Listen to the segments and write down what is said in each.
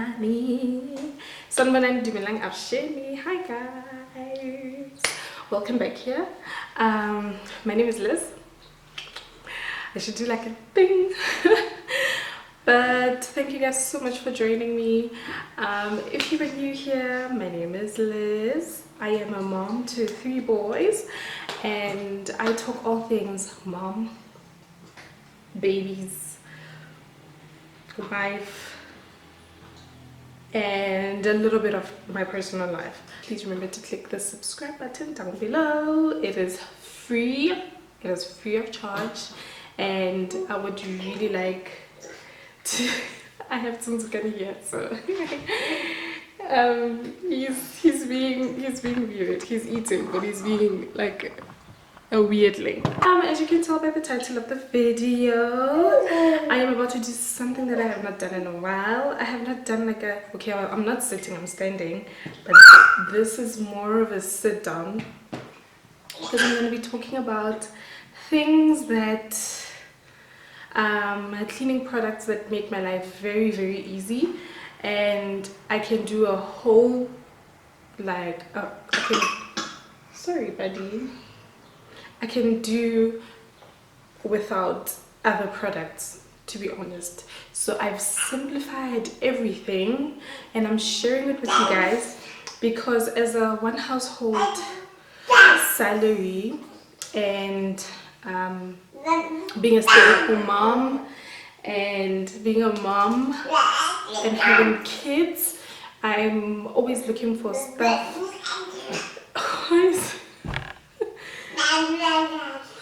Sanibonani. Sanibonani Dumelang Afsheni. Hi guys. Welcome back here. My name is Liz. I should do like a thing. But thank you guys so much for joining me. If you are new here, my name is Liz. I am a mom to 3 boys and I talk all things mom, babies, wife, and a little bit of my personal life. Please remember to click the subscribe button down below. It is free. It is free of charge, and I would really like to. I have Tsunzukani here, so he's being weird. He's eating, but he's being like a weirdling. As you can tell by the title of the video, I am about to do something that I have not done in a while. I have not done like a, okay, well, I'm not sitting, I'm standing, but this is more of a sit down because I'm going to be talking about things that cleaning products that make my life very, very easy, and I can do a whole like sorry buddy, I can do without other products, to be honest. So I've simplified everything and I'm sharing it with you guys because as a one household salary and being a stay-at-home mom and being a mom and having kids, I'm always looking for stuff.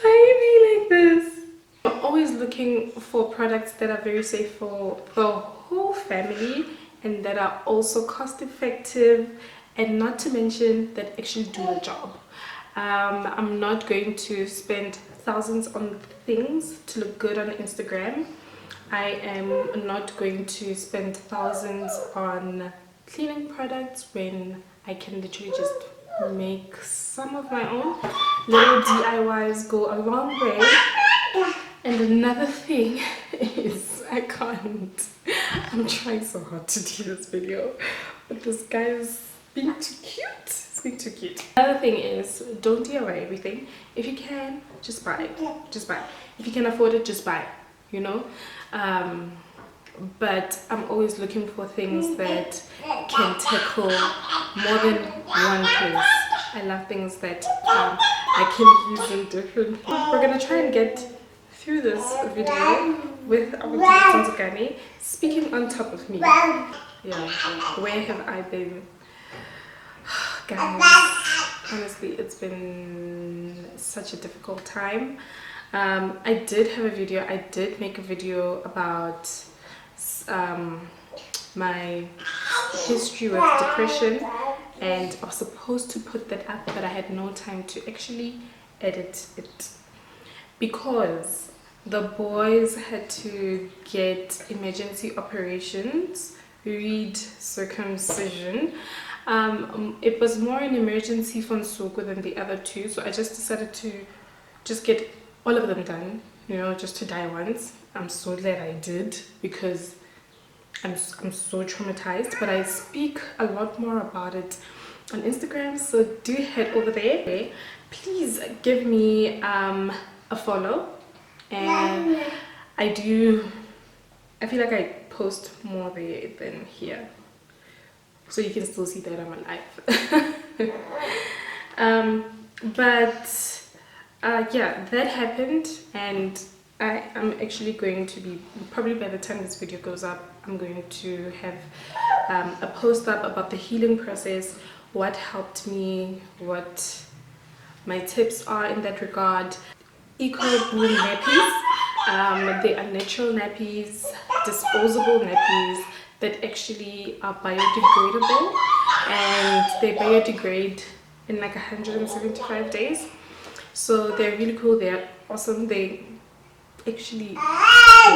Why are you being like this? I'm always looking for products that are very safe for the whole family and that are also cost effective, and not to mention that actually do the job. I'm not going to spend thousands on things to look good on Instagram. I am not going to spend thousands on cleaning products when I can literally just make some of my own. Little DIYs go a long way. And another thing is I'm trying so hard to do this video, but this guy is being too cute. He's being too cute. Another thing is, don't DIY everything. If you can, just buy it. Just buy it. If you can afford it, just buy it, you know. But I'm always looking for things that can tackle more than one place. I love things that I can use in different. We're gonna try and get through this video with our Tsunzukani speaking on top of me. Yeah, where have I been? Guys, honestly, it's been such a difficult time. I did have a video. I did make a video about my history with depression, and I was supposed to put that up, but I had no time to actually edit it because the boys had to get emergency operations, read circumcision. It was more an emergency for Nsuku than the other two, so I just decided to just get all of them done, you know, just to die once. I'm so glad I did because I'm so traumatized, but I speak a lot more about it on Instagram, so do head over there. Please give me a follow, and I feel like I post more there than here, so you can still see that I'm alive. Yeah, that happened, and I'm actually going to be, probably by the time this video goes up, I'm going to have a post up about the healing process, what helped me, what my tips are in that regard. Eco Bloom nappies, they are natural nappies, disposable nappies that actually are biodegradable, and they biodegrade in like 175 days. So they're really cool, they're awesome, they actually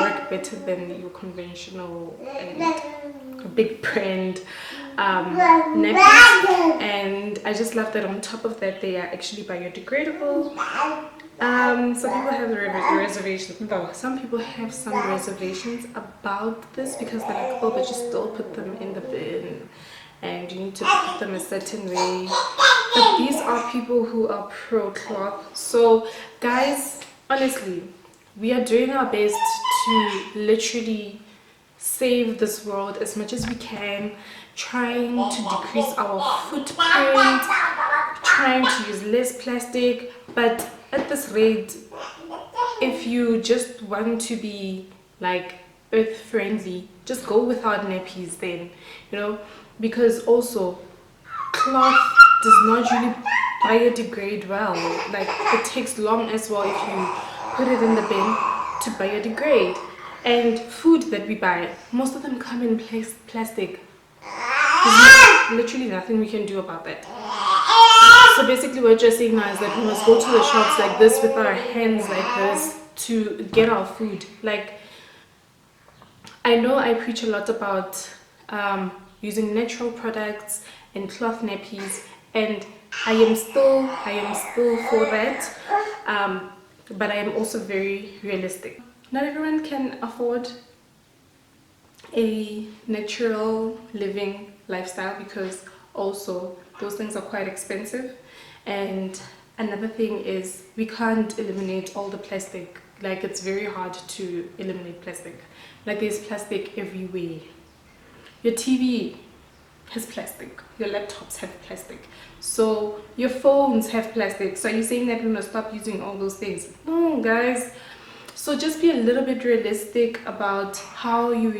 work better than your conventional and big brand nappies, and I just love that on top of that they are actually biodegradable. Some people have reservations. No, some people have some reservations about this because they're like, oh, but you still put them in the bin and you need to put them a certain way. But these are people who are pro cloth. So guys, honestly, we are doing our best to literally save this world as much as we can, trying to decrease our footprint, trying to use less plastic. But at this rate, if you just want to be like earth friendly, just go without nappies then, you know, because also cloth does not really biodegrade well. Like it takes long as well if you put it in the bin to biodegrade. And food that we buy, most of them come in plastic. There's literally nothing we can do about that. So basically what you're saying now is that we must go to the shops like this with our hands like this to get our food. Like, I know I preach a lot about using natural products and cloth nappies, and I am still for that, but I am also very realistic. Not everyone can afford a natural living lifestyle because also those things are quite expensive. And another thing is we can't eliminate all the plastic. Like it's very hard to eliminate plastic. Like there's plastic everywhere. Your TV has plastic, your laptops have plastic, so your phones have plastic. So are you saying that we're gonna stop using all those things? No guys. So just be a little bit realistic about how you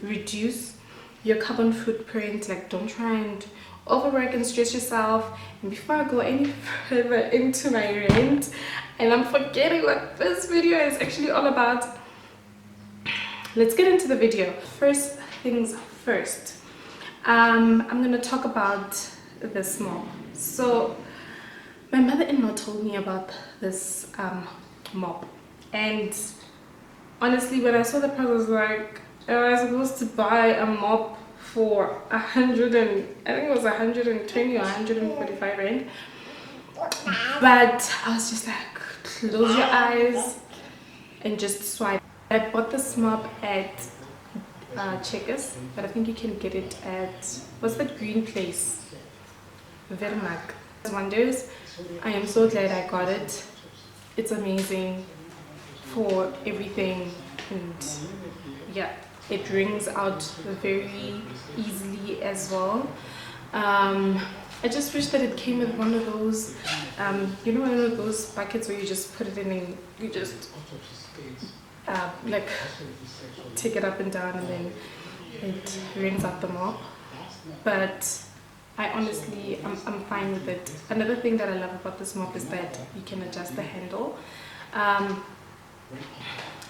reduce your carbon footprint. Like don't try and overwork and stress yourself. And before I go any further into my rant, and I'm forgetting what this video is actually all about, let's get into the video. First things first, I'm gonna talk about this mop. So my mother-in-law told me about this mop, and honestly when I saw the price I was like, am I supposed to buy a mop for 100 and I think it was 120 or 145 rand? But I was just like, close your eyes and just swipe. I bought this mop at Checkers, but I think you can get it at, what's that green place? Vermaak. Wonders. I am so glad I got it. It's amazing for everything, and yeah, it wrings out very easily as well. I just wish that it came with one of those, you know, one of those buckets where you just put it in and you just like take it up and down and then it wrings out the mop. But I honestly, I'm fine with it. Another thing that I love about this mop is that you can adjust the handle.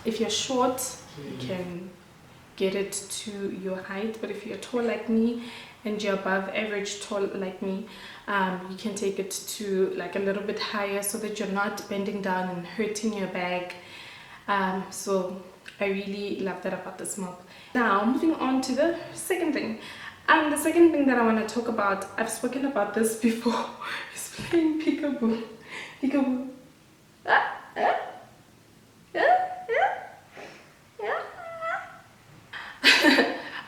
If you're short, you can get it to your height, but if you're tall like me and you're above average tall like me, you can take it to like a little bit higher so that you're not bending down and hurting your back. So I really love that about this mop. Now moving on to the second thing. The second thing that I want to talk about, I've spoken about this before, is playing peekaboo. Peekaboo.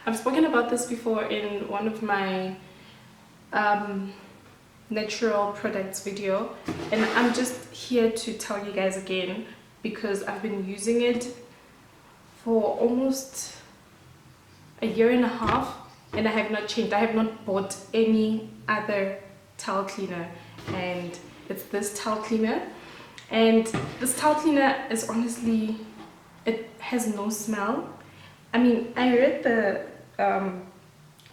I've spoken about this before in one of my natural products video, and I'm just here to tell you guys again because I've been using it for almost a year and a half and I have not changed. I have not bought any other towel cleaner, and it's this towel cleaner. And this towel cleaner is honestly, it has no smell. I mean, I read the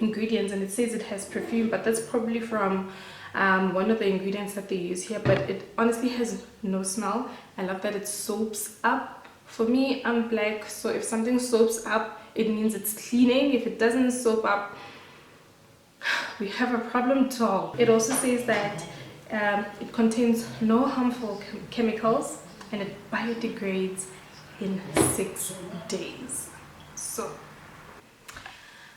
ingredients and it says it has perfume, but that's probably from one of the ingredients that they use here, but it honestly has no smell. I love that it soaps up. For me, I'm black, so if something soaps up, it means it's cleaning. If it doesn't soap up, we have a problem at all. It also says that it contains no harmful chemicals and it biodegrades in 6 days. So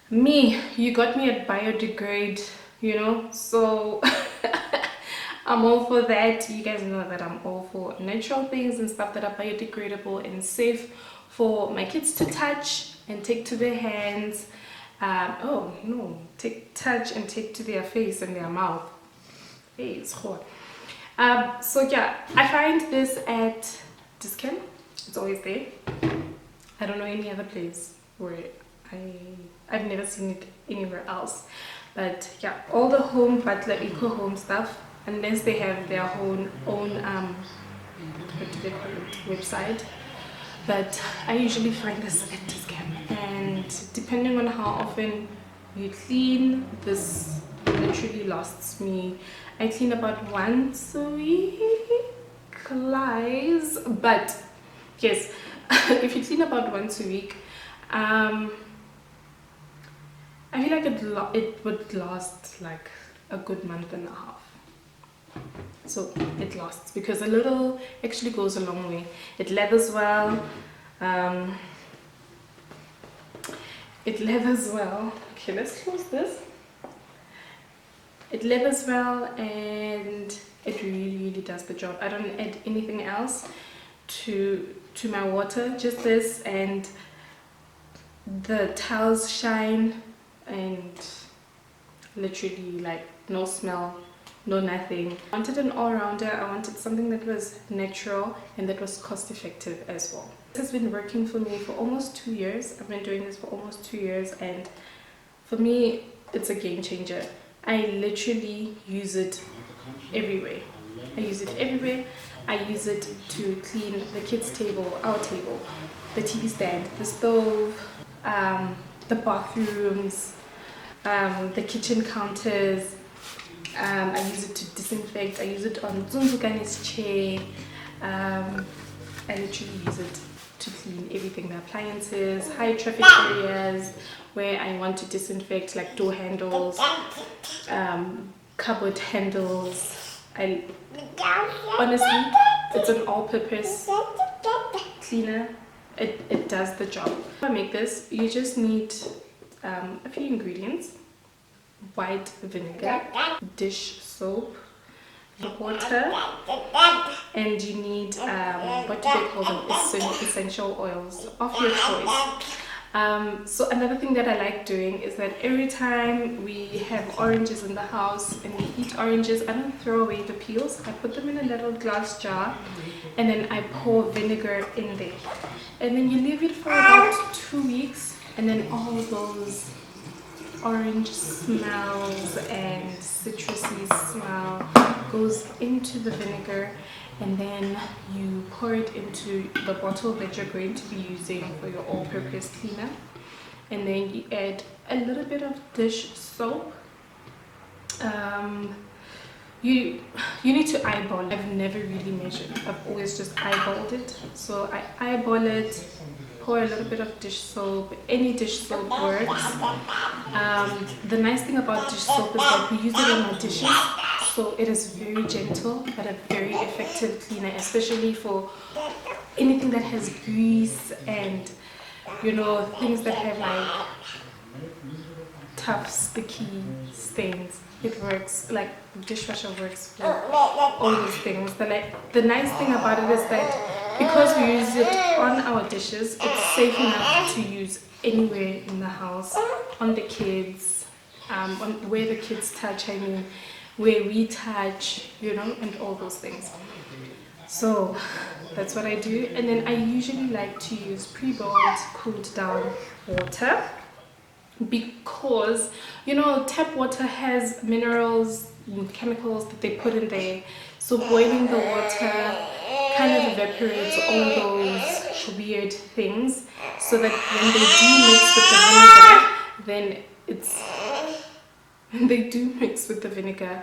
me, you got me at biodegrade, you know, so I'm all for that. You guys know that I'm all for natural things and stuff that are biodegradable and safe for my kids to touch and take to their hands. Oh no, touch and take to their face and their mouth. Hey, it's hot. So yeah, I find this at Discount. It's always there. I don't know any other place where I've never seen it anywhere else. But yeah, all the Home Butler Eco Home stuff, unless they have their own what do they call it, website. But I usually find this at Discount, and depending on how often you clean, this literally lasts me. I clean about once a week, guys. But yes, if you clean about once a week, I feel like it would last like a good month and a half. So it lasts because a little actually goes a long way. It leathers well. It leathers well. Okay, let's close this. It leathers well and it really does the job. I don't add anything else to my water, just this, and the tiles shine, and literally like no smell, no nothing. I wanted an all-rounder. I wanted something that was natural and that was cost effective as well. This has been working for me for almost 2 years. I've been doing this for almost 2 years, and for me it's a game changer. I literally use it everywhere. I use it everywhere. I use it to clean the kids' table, our table, the TV stand, the stove, the bathrooms, the kitchen counters. I use it to disinfect. I use it on Zunzugani's chair. I literally use it to clean everything, the appliances, high traffic areas where I want to disinfect, like door handles, cupboard handles. Honestly, it's an all-purpose cleaner. It does the job. To make this, you just need a few ingredients: white vinegar, dish soap, water, and you need what do they call them, essential oils of your choice. So another thing that I like doing is that every time we have oranges in the house and we eat oranges, I don't throw away the peels. I put them in a little glass jar and then I pour vinegar in there, and then you leave it for about 2 weeks, and then all those orange smells and citrusy smell goes into the vinegar, and then you pour it into the bottle that you're going to be using for your all-purpose cleaner, and then you add a little bit of dish soap. You need to eyeball. I've never really measured. I've always just eyeballed it. So I eyeball it, pour a little bit of dish soap. Any dish soap works. The nice thing about dish soap is that we use it on our dishes, so it is very gentle but a very effective cleaner, especially for anything that has grease and, you know, things that have like tough sticky stains. It works, like dishwasher works for all these things. The nice thing about it is that because we use it on our dishes, it's safe enough to use anywhere in the house, on the kids, on where the kids touch, I mean where we touch, you know, and all those things. So that's what I do. And then I usually like to use pre-boiled, cooled down water, because, you know, tap water has minerals and chemicals that they put in there, so boiling the water kind of evaporates all those weird things, so that when they do mix with the vinegar,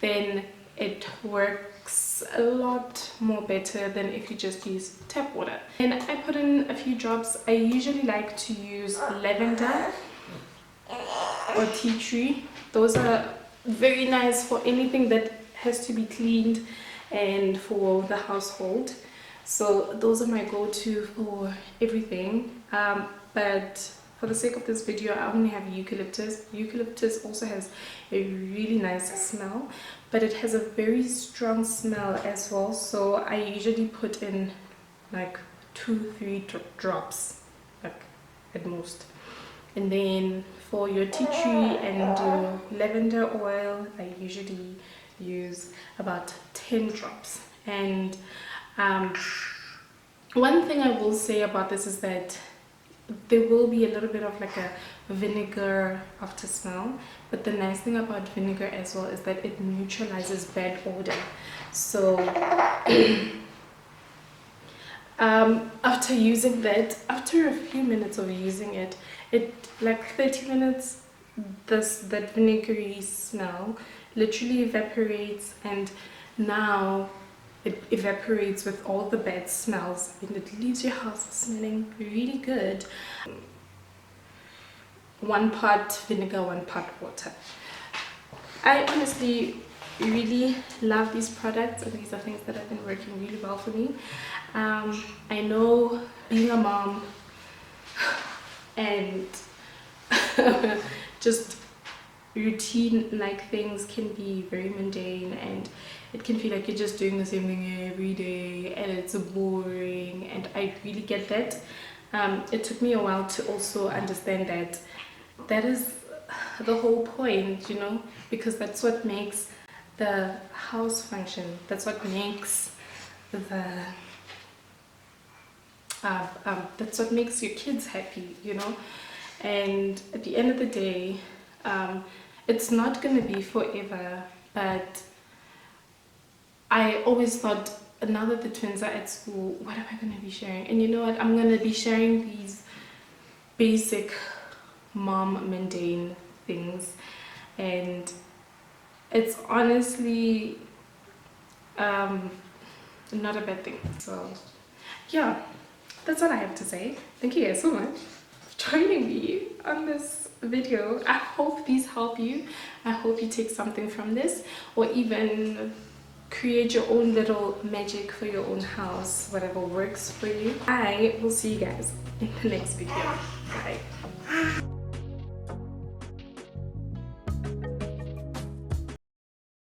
then it works a lot more better than if you just use tap water. And I put in a few drops. I usually like to use lavender or tea tree. Those are very nice for anything that has to be cleaned and for the household. So those are my go-to for everything. But for the sake of this video, I only have eucalyptus. Eucalyptus also has a really nice smell, but it has a very strong smell as well. So I usually put in like 2-3 drops, like at most. And then for your tea tree and your lavender oil, I usually use about 10 drops. And one thing I will say about this is that there will be a little bit of like a vinegar after smell, but the nice thing about vinegar as well is that it neutralizes bad odor. So after using that, after a few minutes of using it, like 30 minutes, that vinegary smell literally evaporates, and now it evaporates with all the bad smells and it leaves your house smelling really good. 1 part vinegar, 1 part water. I honestly really love these products, and these are things that have been working really well for me. I know being a mom and just routine like things can be very mundane, and it can feel like you're just doing the same thing every day and it's boring, and I really get that. It took me a while to also understand that that is the whole point, you know, because that's what makes the house function, that's what makes that's what makes your kids happy, you know. And at the end of the day, it's not going to be forever, but I always thought, now that the twins are at school, what am I going to be sharing? And you know what, I'm going to be sharing these basic mom mundane things, and it's honestly not a bad thing. So yeah, that's all I have to say. Thank you guys so much for joining me on this video. I hope these help you. I hope you take something from this, or even create your own little magic for your own house, whatever works for you. I will see you guys in the next video. Bye.